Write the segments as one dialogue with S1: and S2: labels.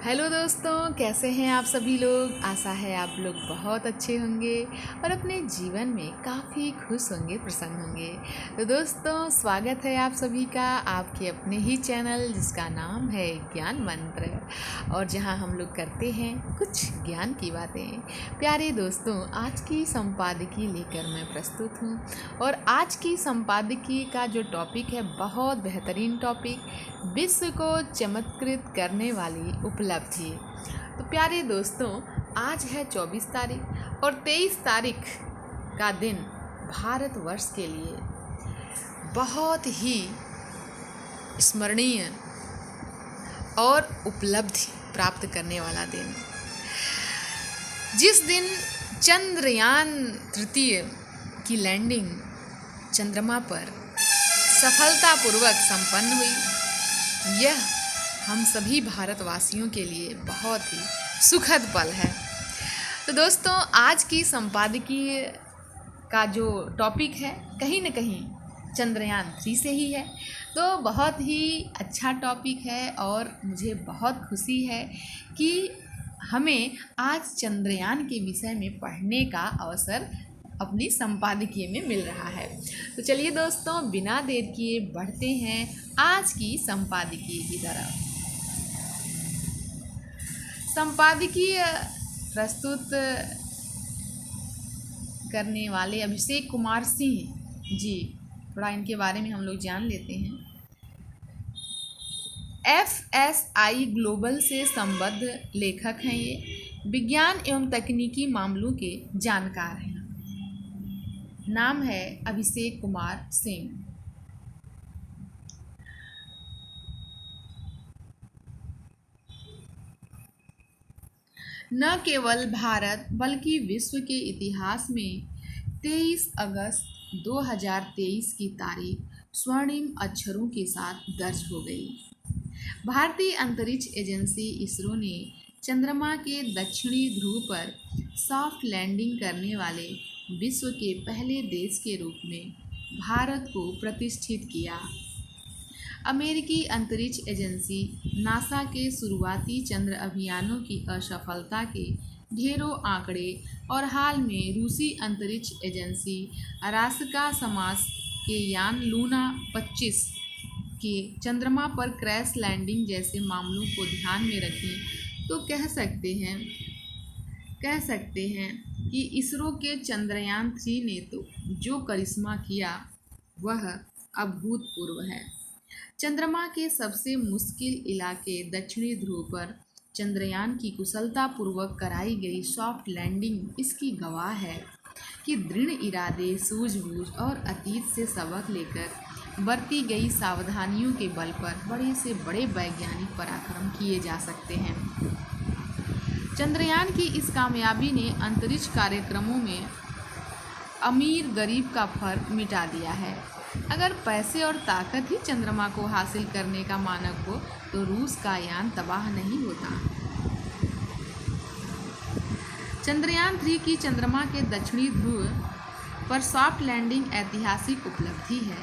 S1: Hello दोस्तों, कैसे हैं आप सभी लोग। आशा है आप लोग बहुत अच्छे होंगे और अपने जीवन में काफ़ी खुश होंगे, प्रसन्न होंगे। तो दोस्तों, स्वागत है आप सभी का आपके अपने ही चैनल जिसका नाम है ज्ञान मंत्र, और जहां हम लोग करते हैं कुछ ज्ञान की बातें। प्यारे दोस्तों, आज की संपादकीय लेकर मैं प्रस्तुत हूं, और आज की संपादकीय का जो टॉपिक है बहुत बेहतरीन टॉपिक, विश्व को चमत्कृत करने वाली उपलब्धि। तो प्यारे दोस्तों, आज है 24 तारीख और 23 तारीख का दिन भारतवर्ष के लिए बहुत ही स्मरणीय और उपलब्धि प्राप्त करने वाला दिन। जिस दिन चंद्रयान तृतीय की लैंडिंग चंद्रमा पर सफलतापूर्वक संपन्न हुई, यह हम सभी भारतवासियों के लिए बहुत ही सुखद पल है। तो दोस्तों, आज की संपादकीय का जो टॉपिक है कहीं न कहीं चंद्रयान 3 से ही है, तो बहुत ही अच्छा टॉपिक है और मुझे बहुत खुशी है कि हमें आज चंद्रयान के विषय में पढ़ने का अवसर अपनी संपादकीय में मिल रहा है। तो चलिए दोस्तों, बिना देर किए बढ़ते हैं आज की संपादकीय की तरफ। संपादकीय प्रस्तुत करने वाले अभिषेक कुमार सिंह जी, थोड़ा इनके बारे में हम लोग जान लेते हैं। FSI ग्लोबल से संबद्ध लेखक हैं। ये विज्ञान एवं तकनीकी मामलों के जानकार हैं। नाम है अभिषेक कुमार सिंह। न केवल भारत बल्कि विश्व के इतिहास में 23 अगस्त 2023 की तारीख स्वर्णिम अक्षरों के साथ दर्ज हो गई। भारतीय अंतरिक्ष एजेंसी इसरो ने चंद्रमा के दक्षिणी ध्रुव पर सॉफ्ट लैंडिंग करने वाले विश्व के पहले देश के रूप में भारत को प्रतिष्ठित किया। अमेरिकी अंतरिक्ष एजेंसी नासा के शुरुआती चंद्र अभियानों की असफलता के ढेरों आंकड़े और हाल में रूसी अंतरिक्ष एजेंसी रासकासमास के यान लूना 25 के चंद्रमा पर क्रैश लैंडिंग जैसे मामलों को ध्यान में रखें तो कह सकते हैं कि इसरो के चंद्रयान 3 ने तो जो करिश्मा किया वह अभूतपूर्व है। चंद्रमा के सबसे मुश्किल इलाके दक्षिणी ध्रुव पर चंद्रयान की कुशलतापूर्वक कराई गई सॉफ्ट लैंडिंग इसकी गवाह है कि दृढ़ इरादे, सूझबूझ और अतीत से सबक लेकर बरती गई सावधानियों के बल पर बड़े से बड़े वैज्ञानिक पराक्रम किए जा सकते हैं। चंद्रयान की इस कामयाबी ने अंतरिक्ष कार्यक्रमों में अमीर गरीब का फर्क मिटा दिया है। अगर पैसे और ताकत ही चंद्रमा को हासिल करने का मानक हो तो रूस का यान तबाह नहीं होता। चंद्रयान 3 की चंद्रमा के दक्षिणी ध्रुव पर सॉफ्ट लैंडिंग ऐतिहासिक उपलब्धि है,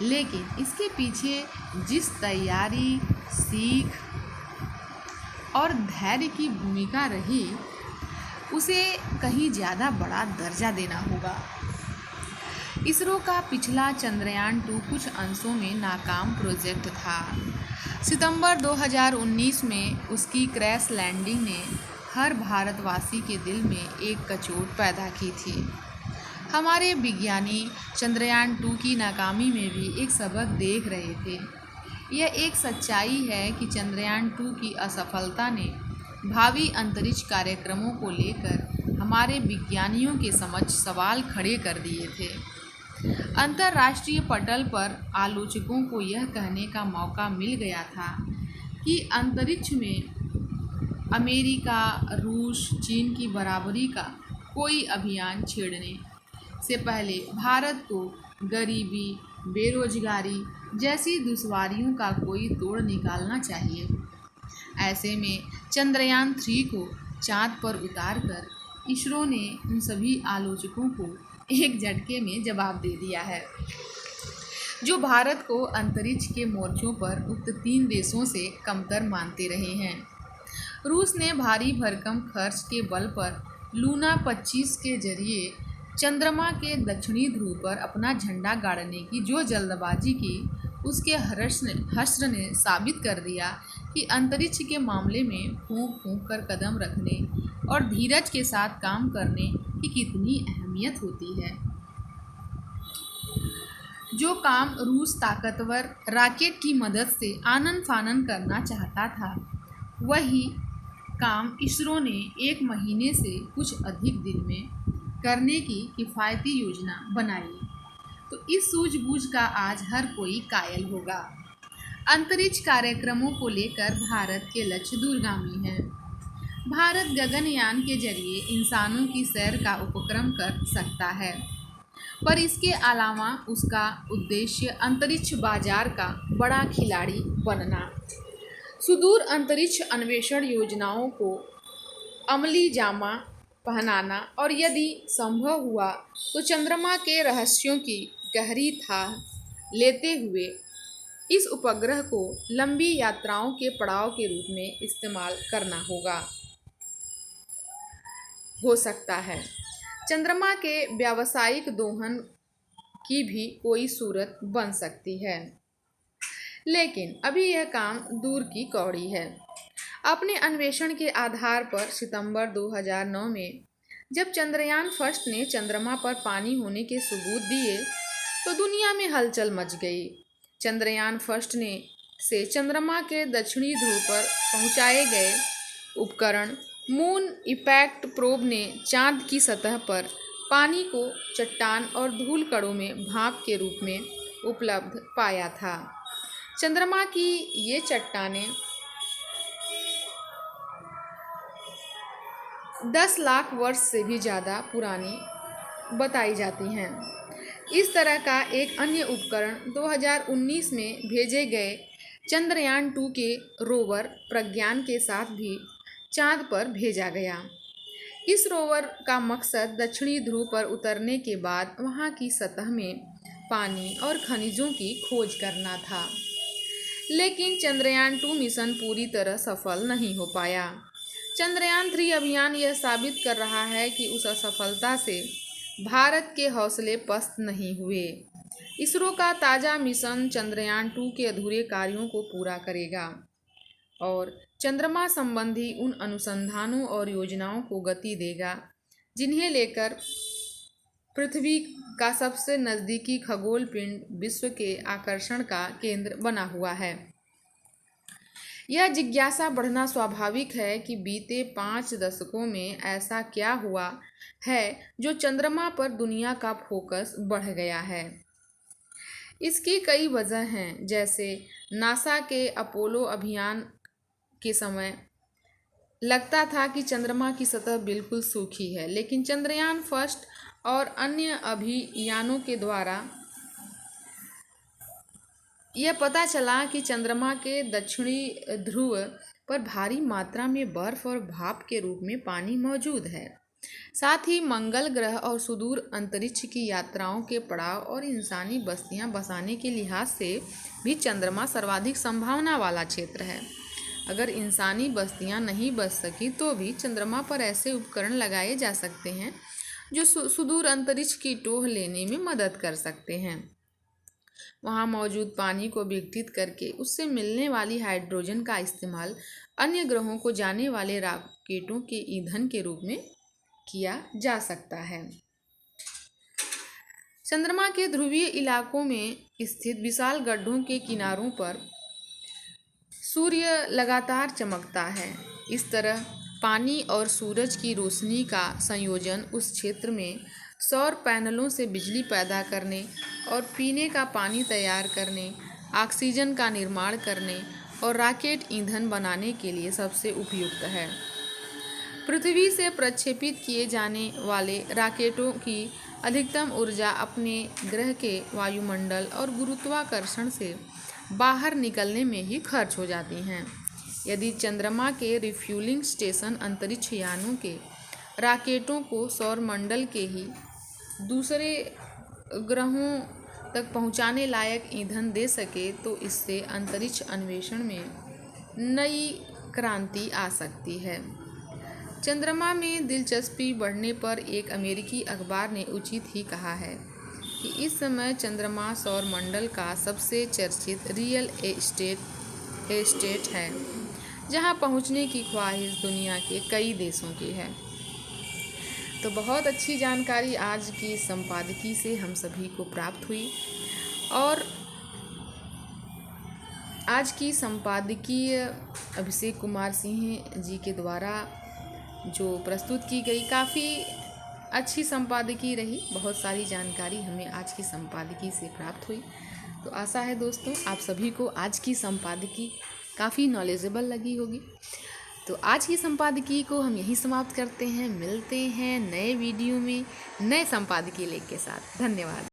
S1: लेकिन इसके पीछे जिस तैयारी, सीख और धैर्य की भूमिका रही उसे कहीं ज़्यादा बड़ा दर्जा देना होगा। इसरो का पिछला चंद्रयान 2 कुछ अंशों में नाकाम प्रोजेक्ट था। सितंबर 2019 में उसकी क्रैश लैंडिंग ने हर भारतवासी के दिल में एक कचोट पैदा की थी। हमारे विज्ञानी चंद्रयान 2 की नाकामी में भी एक सबक देख रहे थे। यह एक सच्चाई है कि चंद्रयान 2 की असफलता ने भावी अंतरिक्ष कार्यक्रमों को लेकर हमारे विज्ञानियों के समक्ष सवाल खड़े कर दिए थे। अंतर्राष्ट्रीय पटल पर आलोचकों को यह कहने का मौका मिल गया था कि अंतरिक्ष में अमेरिका, रूस, चीन की बराबरी का कोई अभियान छेड़ने से पहले भारत को गरीबी, बेरोजगारी जैसी दुश्वारियों का कोई तोड़ निकालना चाहिए। ऐसे में चंद्रयान 3 को चाँद पर उतारकर इसरो ने उन सभी आलोचकों को एक झटके में जवाब दे दिया है, जो भारत को अंतरिक्ष के मोर्चों पर उक्त 3 देशों से कमतर मानते रहे हैं। रूस ने भारी भरकम खर्च के बल पर लूना 25 के जरिए चंद्रमा के दक्षिणी ध्रुव पर अपना झंडा गाड़ने की जो जल्दबाजी की, उसके हश्र ने साबित कर दिया कि अंतरिक्ष के मामले में फूंक फूंक कर कदम रखने और धीरज के साथ काम करने की कितनी अहमियत होती है। जो काम रूस ताकतवर रॉकेट की मदद से आनन फानन करना चाहता था, वही काम इसरो ने 1 महीने से कुछ अधिक दिन में करने की किफ़ायती योजना बनाई। तो इस सूझबूझ का आज हर कोई कायल होगा। अंतरिक्ष कार्यक्रमों को लेकर भारत के लक्ष्य दूरगामी हैं। भारत गगनयान के जरिए इंसानों की सैर का उपक्रम कर सकता है, पर इसके अलावा उसका उद्देश्य अंतरिक्ष बाजार का बड़ा खिलाड़ी बनना, सुदूर अंतरिक्ष अन्वेषण योजनाओं को अमली जामा पहनाना और यदि संभव हुआ तो चंद्रमा के रहस्यों की गहरी था लेते हुए इस उपग्रह को लंबी यात्राओं के पड़ाव के रूप में इस्तेमाल करना हो सकता है। चंद्रमा के व्यावसायिक दोहन की भी कोई सूरत बन सकती है, लेकिन अभी यह काम दूर की कौड़ी है। अपने अन्वेषण के आधार पर सितंबर 2009 में जब चंद्रयान फर्स्ट ने चंद्रमा पर पानी होने के सबूत दिए तो दुनिया में हलचल मच गई। चंद्रयान फर्स्ट ने से चंद्रमा के दक्षिणी ध्रुव पर पहुंचाए गए उपकरण मून इम्पैक्ट प्रोब ने चांद की सतह पर पानी को चट्टान और धूल कणों में भाप के रूप में उपलब्ध पाया था। चंद्रमा की ये चट्टानें 10 लाख वर्ष से भी ज़्यादा पुरानी बताई जाती हैं। इस तरह का एक अन्य उपकरण 2019 में भेजे गए चंद्रयान 2 के रोवर प्रज्ञान के साथ भी चांद पर भेजा गया। इस रोवर का मकसद दक्षिणी ध्रुव पर उतरने के बाद वहां की सतह में पानी और खनिजों की खोज करना था, लेकिन चंद्रयान 2 मिशन पूरी तरह सफल नहीं हो पाया। चंद्रयान 3 अभियान यह साबित कर रहा है कि उस असफलता से भारत के हौसले पस्त नहीं हुए। इसरो का ताज़ा मिशन चंद्रयान 2 के अधूरे कार्यों को पूरा करेगा और चंद्रमा संबंधी उन अनुसंधानों और योजनाओं को गति देगा जिन्हें लेकर पृथ्वी का सबसे नज़दीकी खगोल पिंड विश्व के आकर्षण का केंद्र बना हुआ है। यह जिज्ञासा बढ़ना स्वाभाविक है कि बीते 5 दशकों में ऐसा क्या हुआ है जो चंद्रमा पर दुनिया का फोकस बढ़ गया है। इसकी कई वजह हैं, जैसे नासा के अपोलो अभियान के समय लगता था कि चंद्रमा की सतह बिल्कुल सूखी है, लेकिन चंद्रयान फर्स्ट और अन्य अभियानों के द्वारा यह पता चला कि चंद्रमा के दक्षिणी ध्रुव पर भारी मात्रा में बर्फ और भाप के रूप में पानी मौजूद है। साथ ही मंगल ग्रह और सुदूर अंतरिक्ष की यात्राओं के पड़ाव और इंसानी बस्तियां बसाने के लिहाज से भी चंद्रमा सर्वाधिक संभावना वाला क्षेत्र है। अगर इंसानी बस्तियां नहीं बस सकी तो भी चंद्रमा पर ऐसे उपकरण लगाए जा सकते हैं जो सुदूर अंतरिक्ष की टोह लेने में मदद कर सकते हैं। वहाँ मौजूद पानी को विघटित करके उससे मिलने वाली हाइड्रोजन का इस्तेमाल अन्य ग्रहों को जाने वाले रॉकेटों के ईंधन के रूप में किया जा सकता है। चंद्रमा के ध्रुवीय इलाकों में स्थित विशाल गड्ढों के किनारों पर सूर्य लगातार चमकता है। इस तरह पानी और सूरज की रोशनी का संयोजन उस क्षेत्र में सौर पैनलों से बिजली पैदा करने और पीने का पानी तैयार करने, ऑक्सीजन का निर्माण करने और रॉकेट ईंधन बनाने के लिए सबसे उपयुक्त है। पृथ्वी से प्रक्षेपित किए जाने वाले रॉकेटों की अधिकतम ऊर्जा अपने ग्रह के वायुमंडल और गुरुत्वाकर्षण से बाहर निकलने में ही खर्च हो जाती हैं। यदि चंद्रमा के रिफ्यूलिंग स्टेशन अंतरिक्ष यानों के रॉकेटों को सौरमंडल के ही दूसरे ग्रहों तक पहुंचाने लायक ईंधन दे सके तो इससे अंतरिक्ष अन्वेषण में नई क्रांति आ सकती है। चंद्रमा में दिलचस्पी बढ़ने पर एक अमेरिकी अखबार ने उचित ही कहा है कि इस समय चंद्रमा सौरमंडल का सबसे चर्चित रियल एस्टेट है, जहां पहुंचने की ख्वाहिश दुनिया के कई देशों की है। तो बहुत अच्छी जानकारी आज की संपादकीय से हम सभी को प्राप्त हुई, और आज की संपादकीय अभिषेक कुमार सिंह जी के द्वारा जो प्रस्तुत की गई काफ़ी अच्छी संपादकीय रही। बहुत सारी जानकारी हमें आज की संपादकीय से प्राप्त हुई। तो आशा है दोस्तों आप सभी को आज की संपादकीय काफ़ी नॉलेजेबल लगी होगी। तो आज की संपादकीय को हम यहीं समाप्त करते हैं। मिलते हैं नए वीडियो में नए संपादकीय लेख के साथ। धन्यवाद।